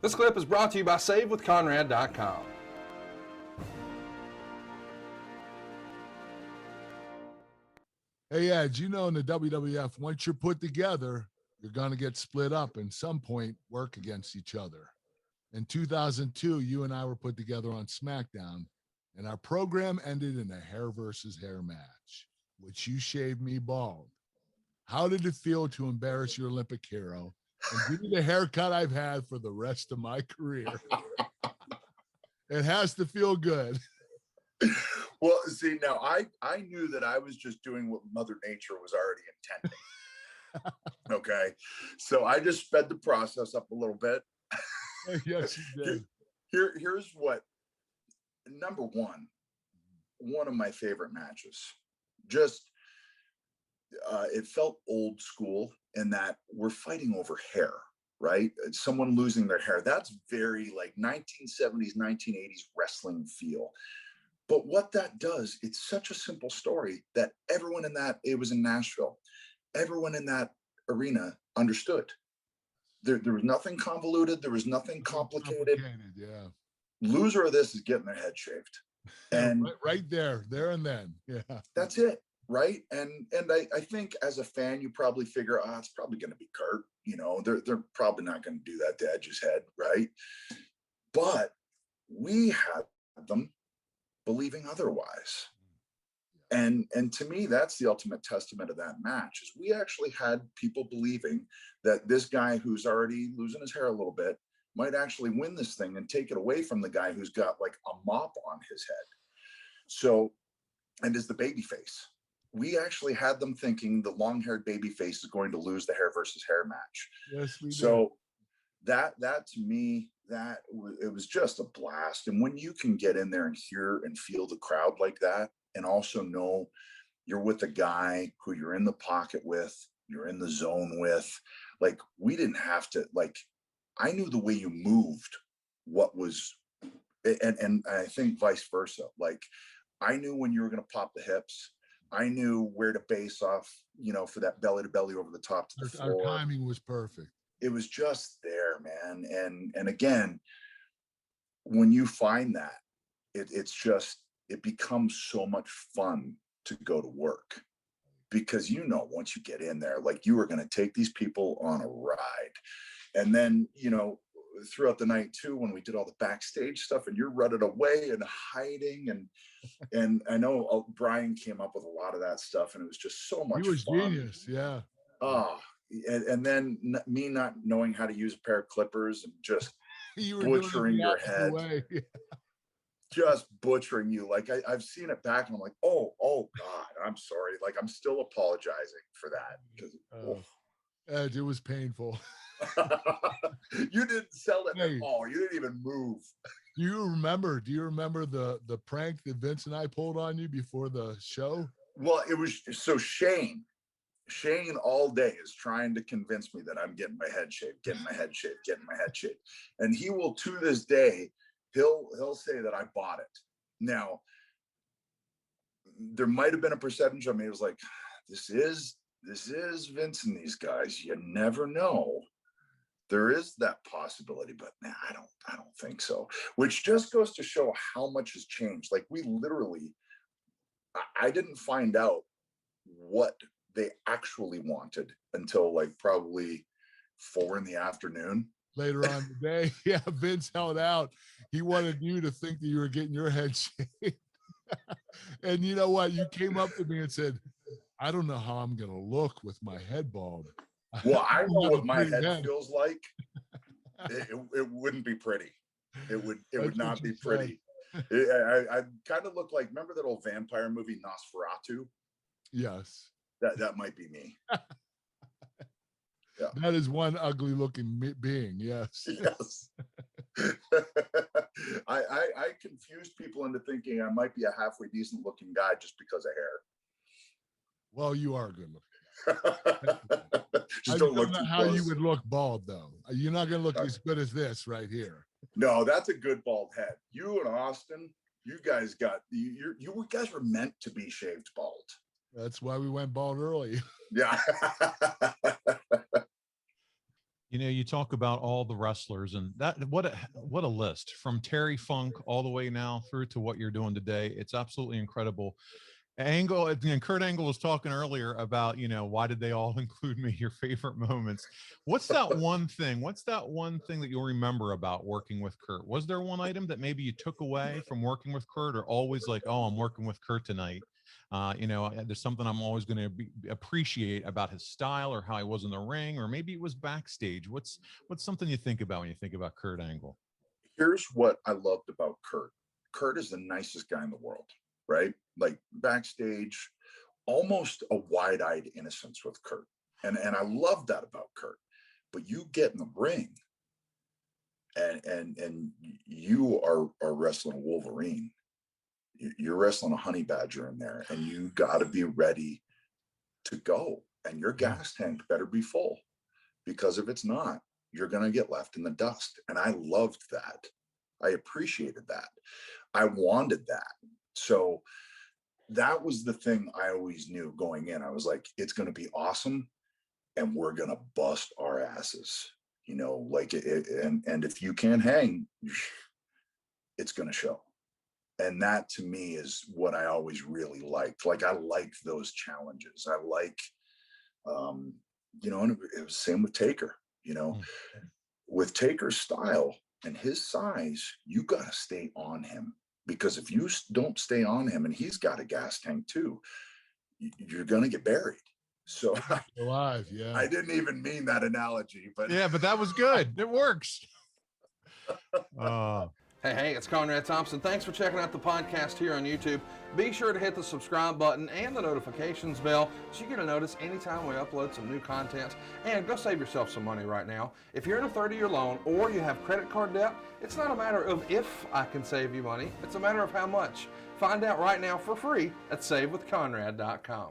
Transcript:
This clip is brought to you by SaveWithConrad.com. Hey, Ed, you know in the WWF, once you're put together, you're going to get split up and some point work against each other. In 2002, you and I were put together on SmackDown, and our program ended in a hair versus hair match, which you shaved me bald. How did it feel to embarrass your Olympic hero and give me the haircut I've had for the rest of my career? It has to feel good. Well, see, now I knew that I was just doing what Mother Nature was already intending. Okay. So I just sped the process up a little bit. Yes, you did. Here's what, number one of my favorite matches. Just, it felt old school in that we're fighting over hair, right? Someone losing their hair. That's very like 1970s, 1980s wrestling feel. But what that does, it's such a simple story that everyone in that, it was in Nashville, everyone in that arena understood. There was nothing convoluted. There was nothing complicated. Yeah. Loser of this is getting their head shaved. And right there and then. Yeah. That's it. Right. And I think as a fan, you probably figure, it's probably going to be Kurt. You know, they're probably not going to do that to Edge's head. Right. But we had them believing otherwise. And to me, that's the ultimate testament of that match is we actually had people believing that this guy who's already losing his hair a little bit might actually win this thing and take it away from the guy who's got like a mop on his head. So, and is the baby face. We actually had them thinking the long-haired baby face is going to lose the hair versus hair match. Yes, we did. So that to me, it was just a blast. And when you can get in there and hear and feel the crowd like that, and also know you're with a guy who you're in the pocket with, you're in the zone with, like we didn't have to, like, I knew the way you moved, what was, and I think vice versa. Like I knew when you were going to pop the hips, I knew where to base off, you know, for that belly to belly over the top to the floor. Our timing was perfect. It was just there, man. And again, when you find that, it becomes so much fun to go to work because, you know, once you get in there, like you are going to take these people on a ride. And then, you know, throughout the night too, when we did all the backstage stuff and you're running away and hiding and I know Brian came up with a lot of that stuff and it was just so much fun. He was genius. Yeah. And then me not knowing how to use a pair of clippers and just butchering your head. Just butchering you. Like I've seen it back and I'm like, oh God, I'm sorry. Like I'm still apologizing for that. Ed, it was painful. You didn't sell it at all. You didn't even move. Do you remember the prank that Vince and I pulled on you before the show? Well, it was so Shane all day is trying to convince me that I'm getting my head shaved. And he will, to this day, he'll say that I bought it. Now, there might have been a percentage of me. It was like, this is Vince and these guys. You never know. There is that possibility, but man, I don't think so. Which just goes to show how much has changed. Like we literally, I didn't find out what they actually wanted until like probably 4 p.m. Later on today. Yeah, Vince held out. He wanted you to think that you were getting your head shaved. And you know what? You came up to me and said, I don't know how I'm going to look with my head bald. Well, I know what my head feels like. It wouldn't be pretty. It would not be pretty. I kind of look like, remember that old vampire movie Nosferatu? Yes. That might be me. Yeah. That is one ugly looking being. Yes. Yes. I confused people into thinking I might be a halfway decent looking guy just because of hair. Well, you are good looking. Just I don't look know too how close. You would look bald though. You're not going to look as good as this right here. No, that's a good bald head. You and Austin, you guys guys were meant to be shaved bald. That's why we went bald early. Yeah. You know, you talk about all the wrestlers, and that what a list, from Terry Funk all the way now through to what you're doing today. It's absolutely incredible. Angle and Kurt Angle was talking earlier about, you know, why did they all include me, your favorite moments. What's that one thing? What's that one thing that you'll remember about working with Kurt? Was there one item that maybe you took away from working with Kurt, or always like, oh, I'm working with Kurt tonight? You know, there's something I'm always going to appreciate about his style, or how he was in the ring, or maybe it was backstage. What's something you think about when you think about Kurt Angle? Here's what I loved about Kurt. Kurt is the nicest guy in the world, right? Like backstage, almost a wide-eyed innocence with Kurt. And I love that about Kurt. But you get in the ring and you are wrestling a Wolverine. You're wrestling a honey badger in there, and you got to be ready to go. And your gas tank better be full, because if it's not, you're going to get left in the dust. And I loved that. I appreciated that. I wanted that. So that was the thing I always knew going in. I was like, it's going to be awesome, and we're going to bust our asses, you know, like and if you can't hang, it's going to show. And that to me is what I always really liked. Like, I liked those challenges. I like, you know, and it was the same with Taker, you know, with Taker's style and his size, you got to stay on him, because if you don't stay on him, and he's got a gas tank too, you're going to get buried. So Alive, yeah. I didn't even mean that analogy, but Yeah, but that was good. It works. Hey, it's Conrad Thompson. Thanks for checking out the podcast here on YouTube. Be sure to hit the subscribe button and the notifications bell so you get a notice anytime we upload some new content. And go save yourself some money right now. If you're in a 30-year loan or you have credit card debt, it's not a matter of if I can save you money. It's a matter of how much. Find out right now for free at SaveWithConrad.com.